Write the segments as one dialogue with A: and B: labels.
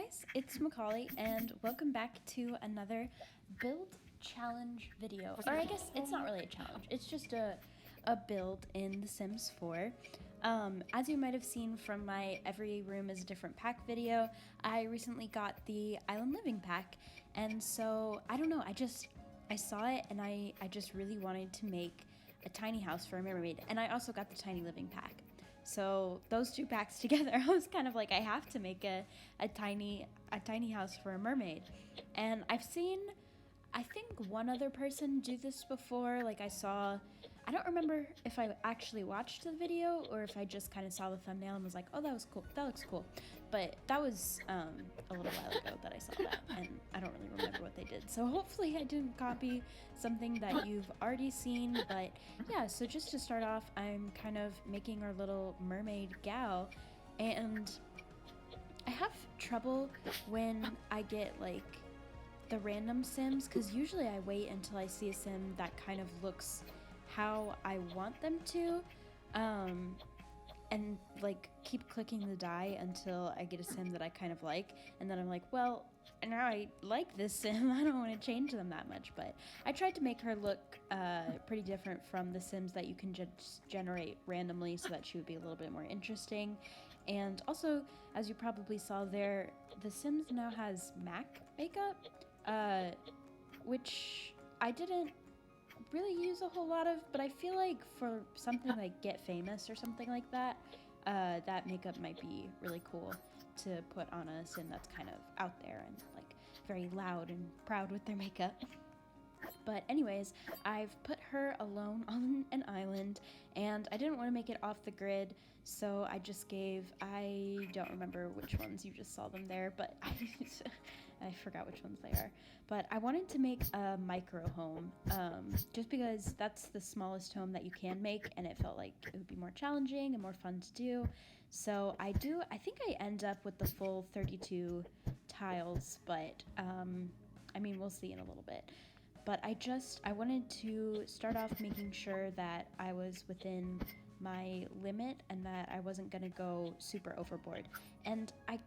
A: guys, it's SMcCK and welcome back to another build challenge video. Or I guess it's not really a challenge, it's just a build in The Sims 4. As you might have seen from my Every Room is a Different Pack video, I recently got the Island Living pack, and so, I don't know, I saw it and I just really wanted to make a tiny house for a mermaid, and I also got the tiny living pack. So those two packs together, I was kind of like, I have to make a tiny house for a mermaid. And I've seen, I think, one other person do this before. Like I don't remember if I actually watched the video or if I just kind of saw the thumbnail and was like, oh, that was cool, that looks cool. But that was a little while ago that I saw that, and I don't really remember what they did. So hopefully I didn't copy something that you've already seen. But yeah, so just to start off, I'm kind of making our little mermaid gal, and I have trouble when I get like the random sims, because usually I wait until I see a sim that kind of looks how I want them to, and like keep clicking the die until I get a sim that I kind of like, and then I'm like, well, now I like this sim, I don't want to change them that much. But I tried to make her look pretty different from the sims that you can just generate randomly, so that she would be a little bit more interesting. And also, as you probably saw there, the Sims now has MAC makeup, which I didn't really use a whole lot of, but I feel like for something like Get Famous or something like that, that makeup might be really cool to put on a sim that's kind of out there and like very loud and proud with their makeup. But anyways, I've put her alone on an island, and I didn't want to make it off the grid, so I just gave, I don't remember which ones, you just saw them there, but I forgot which ones they are. But I wanted to make a micro home, just because that's the smallest home that you can make, and it felt like it would be more challenging and more fun to do. So I think I end up with the full 32 tiles, but I mean, we'll see in a little bit. But I wanted to start off making sure that I was within my limit and that I wasn't gonna go super overboard. And I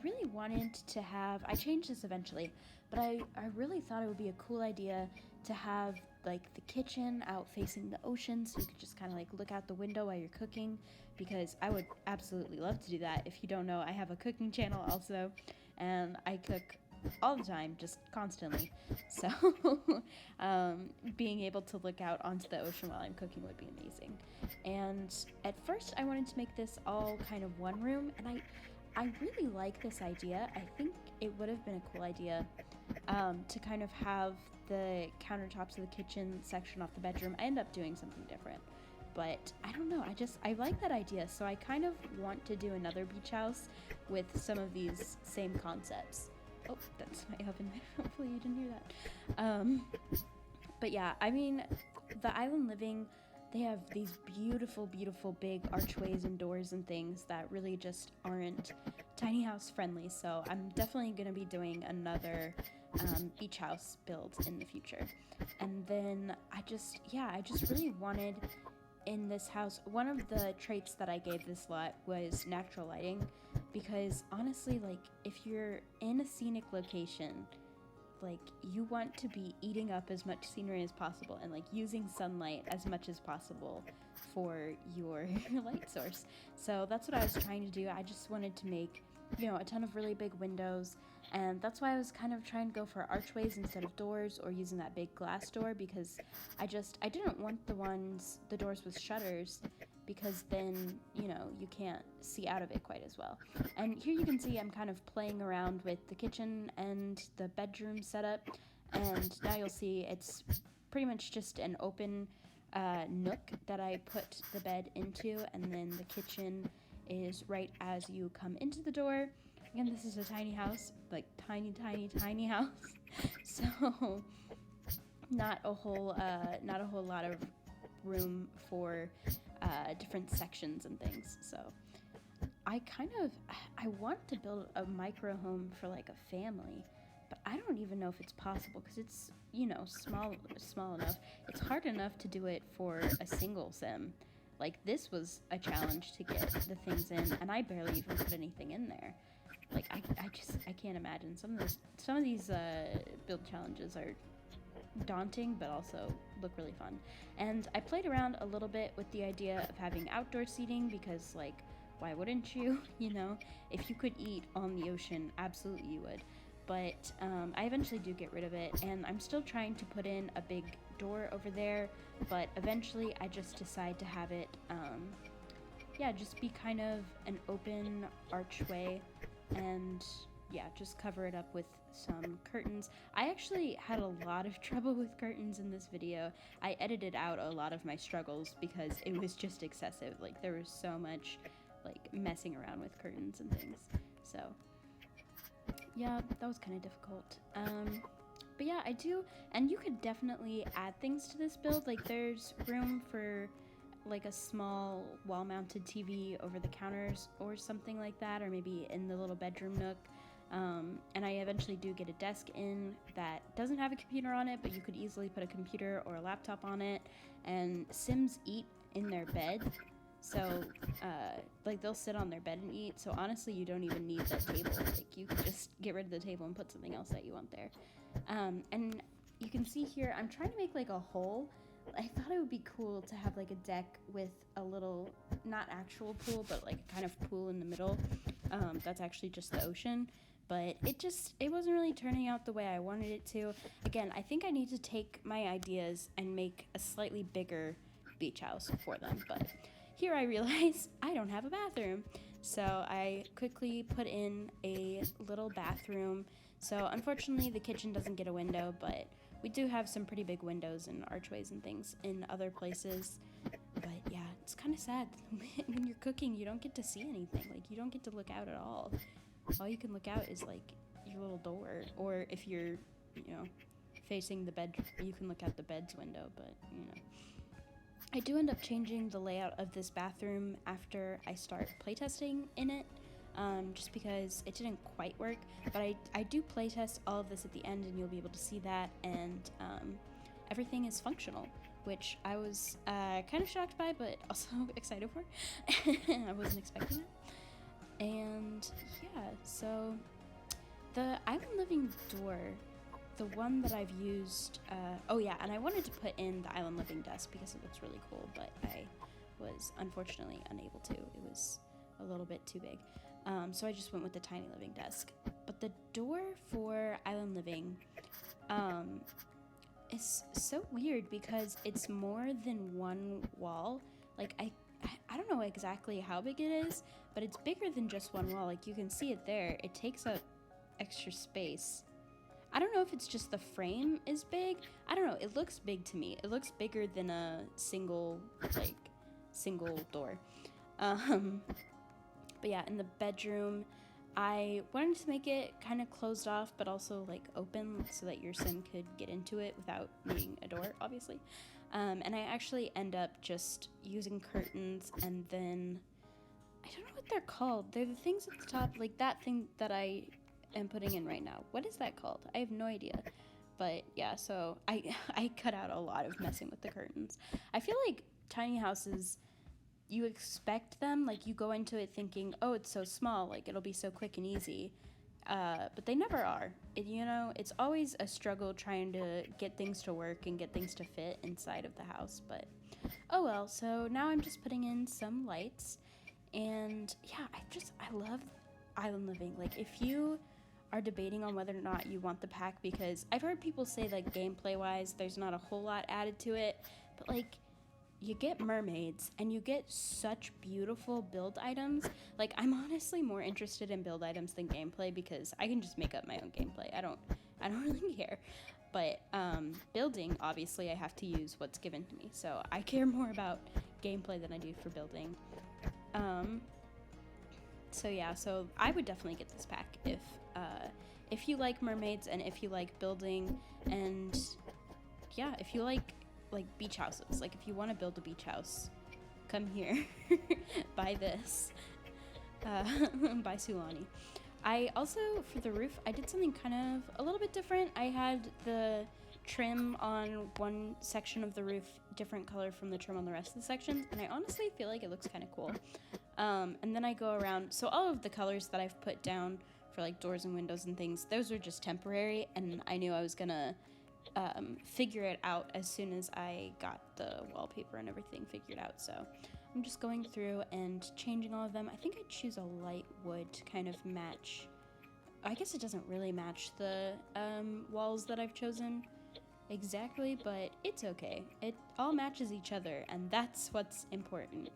A: really wanted to have, I changed this eventually, but I really thought it would be a cool idea to have like the kitchen out facing the ocean, so you could just kind of like look out the window while you're cooking, because I would absolutely love to do that. If you don't know, I have a cooking channel also, and I cook all the time, just constantly. So being able to look out onto the ocean while I'm cooking would be amazing. And at first I wanted to make this all kind of one room, and I really like this idea. I think it would have been a cool idea to kind of have the countertops of the kitchen section off the bedroom. I end up doing something different, but I don't know, I like that idea. So I kind of want to do another beach house with some of these same concepts. Oh, that's my oven. Hopefully you didn't hear that. But yeah, I mean, the Island Living, they have these beautiful, beautiful big archways and doors and things that really just aren't tiny house friendly. So I'm definitely going to be doing another beach house build in the future. And then I just really wanted in this house, one of the traits that I gave this lot was natural lighting, because honestly, like, if you're in a scenic location, like, you want to be eating up as much scenery as possible and like using sunlight as much as possible for your light source. So that's what I was trying to do. I just wanted to make, you know, a ton of really big windows, and that's why I was kind of trying to go for archways instead of doors, or using that big glass door, because I didn't want the doors with shutters, because then, you know, you can't see out of it quite as well. And here you can see I'm kind of playing around with the kitchen and the bedroom setup, and now you'll see it's pretty much just an open nook that I put the bed into, and then the kitchen is right as you come into the door. Again, this is a tiny house, like tiny house. So not a whole lot of room for different sections and things. So I want to build a micro home for like a family, but I don't even know if it's possible, because it's, you know, small enough. It's hard enough to do it for a single sim. Like, this was a challenge to get the things in, and I barely even put anything in there. Like I can't imagine. Some of these build challenges are daunting, but also look really fun. And I played around a little bit with the idea of having outdoor seating because, like, why wouldn't you? You know, if you could eat on the ocean, absolutely you would. But I eventually do get rid of it, and I'm still trying to put in a big door over there, but eventually I just decide to have it, yeah, just be kind of an open archway, and yeah, just cover it up with some curtains. I actually had a lot of trouble with curtains in this video. I edited out a lot of my struggles because it was just excessive. Like, there was so much, like, messing around with curtains and things. So, yeah, that was kind of difficult. But yeah, I do, and you could definitely add things to this build. Like, there's room for like a small wall-mounted TV over the counters or something like that, or maybe in the little bedroom nook. And I eventually do get a desk in that doesn't have a computer on it, but you could easily put a computer or a laptop on it. And Sims eat in their bed, so like they'll sit on their bed and eat. So honestly, you don't even need that table. Like, you could just get rid of the table and put something else that you want there. And you can see here, I'm trying to make like a hole. I thought it would be cool to have like a deck with a little, not actual pool, but like a kind of pool in the middle. That's actually just the ocean. But it wasn't really turning out the way I wanted it to. Again, I think I need to take my ideas and make a slightly bigger beach house for them. But here I realize I don't have a bathroom. So I quickly put in a little bathroom. So unfortunately the kitchen doesn't get a window, but we do have some pretty big windows and archways and things in other places. But yeah, it's kind of sad. When you're cooking, you don't get to see anything. Like, you don't get to look out at all. All you can look out is like your little door, or if you're, you know, facing the bed, you can look out the bed's window. But, you know, I do end up changing the layout of this bathroom after I start playtesting in it. Just because it didn't quite work, but I do playtest all of this at the end, and you'll be able to see that, and everything is functional, which I was kind of shocked by, but also excited for. I wasn't expecting it. And yeah, so the island living door, the one that I've used, oh yeah, and I wanted to put in the island living desk because it looks really cool, but I was unfortunately unable to. It was a little bit too big. So I just went with the tiny living desk. But the door for island living is so weird because it's more than one wall. Like, I don't know exactly how big it is, but it's bigger than just one wall. Like, you can see it there. It takes up extra space. I don't know if it's just the frame is big. I don't know. It looks big to me. It looks bigger than a single door. But yeah, in the bedroom, I wanted to make it kind of closed off, but also like open so that your sim could get into it without needing a door, obviously. And I actually end up just using curtains, and then I don't know what they're called. They're the things at the top, like that thing that I am putting in right now. What is that called? I have no idea. But yeah, so I cut out a lot of messing with the curtains. I feel like tiny houses, you expect them, like you go into it thinking, oh, it's so small, like it'll be so quick and easy, but they never are. You know, it's always a struggle trying to get things to work and get things to fit inside of the house, but oh well. So now I'm just putting in some lights, and yeah, I love island living. Like, if you are debating on whether or not you want the pack, because I've heard people say, like, gameplay wise there's not a whole lot added to it, but like, you get mermaids and you get such beautiful build items. Like, I'm honestly more interested in build items than gameplay because I can just make up my own gameplay. I don't really care. But building, obviously I have to use what's given to me, so I care more about gameplay than I do for building. So yeah, so I would definitely get this pack if you like mermaids and if you like building, and yeah, if you like beach houses. Like, if you want to build a beach house, come here. Buy this. Buy Sulani. I also, for the roof, I did something kind of a little bit different. I had the trim on one section of the roof different color from the trim on the rest of the sections, and I honestly feel like it looks kind of cool. And then I go around, so all of the colors that I've put down for like doors and windows and things, those were just temporary, and I knew I was gonna figure it out as soon as I got the wallpaper and everything figured out. So I'm just going through and changing all of them. I think I'd choose a light wood to kind of match. I guess it doesn't really match the walls that I've chosen exactly, but it's okay. It all matches each other, and that's what's important.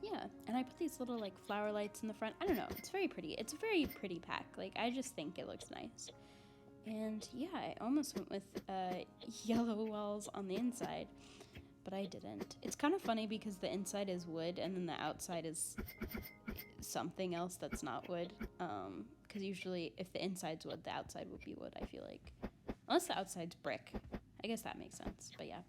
A: Yeah, and I put these little like flower lights in the front. I don't know, it's very pretty. It's a very pretty pack. Like, I just think it looks nice. And yeah, I almost went with yellow walls on the inside, but I didn't. It's kind of funny because the inside is wood and then the outside is something else that's not wood. Because usually if the inside's wood, the outside would be wood, I feel like. Unless the outside's brick. I guess that makes sense, but yeah.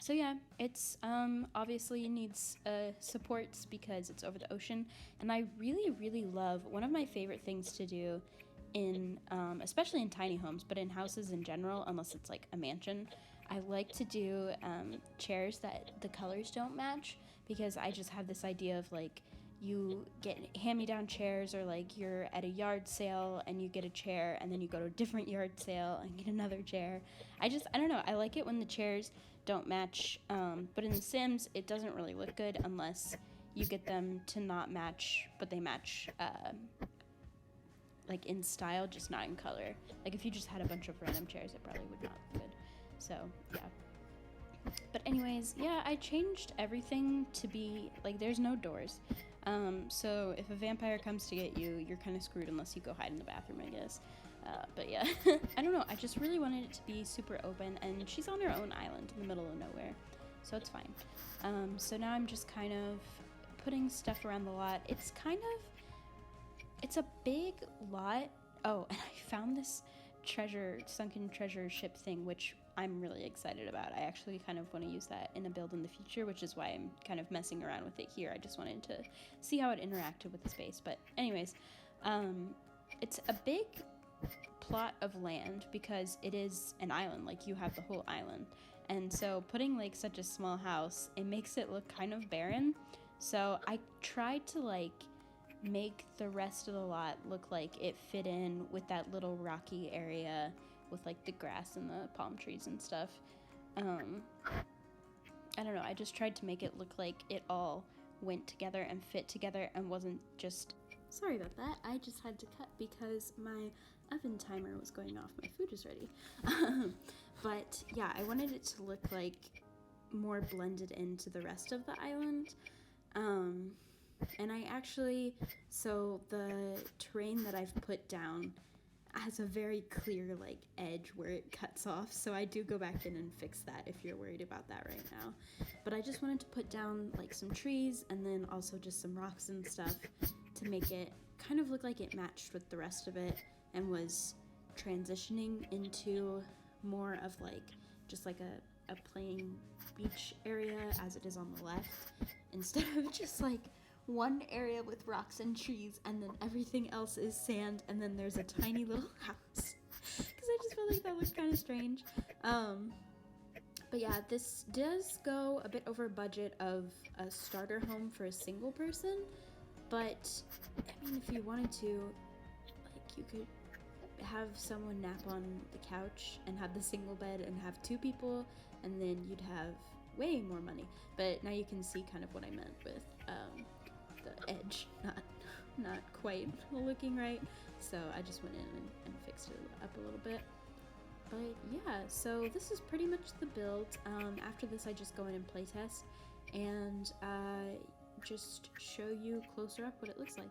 A: So yeah, it's obviously needs supports because it's over the ocean, and I really, really love, one of my favorite things to do in, especially in tiny homes, but in houses in general, unless it's like a mansion, I like to do chairs that the colors don't match, because I just have this idea of like, you get hand-me-down chairs, or like you're at a yard sale and you get a chair and then you go to a different yard sale and get another chair. I don't know, I like it when the chairs don't match, but in The Sims it doesn't really look good unless you get them to not match, but they match like in style, just not in color. Like if you just had a bunch of random chairs, it probably would not look good. So yeah, but anyways, yeah, I changed everything to be like, there's no doors. So if a vampire comes to get you, you're kind of screwed unless you go hide in the bathroom, I guess. But yeah, I don't know, I just really wanted it to be super open, and she's on her own island in the middle of nowhere, so it's fine. So now I'm just kind of putting stuff around the lot. It's a big lot. Oh, and I found this sunken treasure ship thing, which I'm really excited about. I actually kind of want to use that in a build in the future, which is why I'm kind of messing around with it here. I just wanted to see how it interacted with the space. But anyways, it's a big plot of land because it is an island, like you have the whole island. And so putting like such a small house, it makes it look kind of barren. So I tried to like make the rest of the lot look like it fit in with that little rocky area with like the grass and the palm trees and stuff. I don't know, I just tried to make it look like it all went together and fit together and wasn't just... Sorry about that, I just had to cut because my oven timer was going off. My food is ready. But yeah, I wanted it to look like more blended into the rest of the island. And I actually, so the terrain that I've put down has a very clear like edge where it cuts off, so I do go back in and fix that if you're worried about that right now. But I just wanted to put down like some trees and then also just some rocks and stuff to make it kind of look like it matched with the rest of it and was transitioning into more of like just like a plain beach area as it is on the left, instead of just like one area with rocks and trees and then everything else is sand and then there's a tiny little house, because I just feel like that looks kind of strange. But yeah, this does go a bit over budget of a starter home for a single person, but I mean, if you wanted to, like, you could have someone nap on the couch and have the single bed and have two people, and then you'd have way more money. But now you can see kind of what I meant with the edge not quite looking right, so I just went in and fixed it up a little bit. But yeah, so this is pretty much the build. After this I just go in and playtest and just show you closer up what it looks like.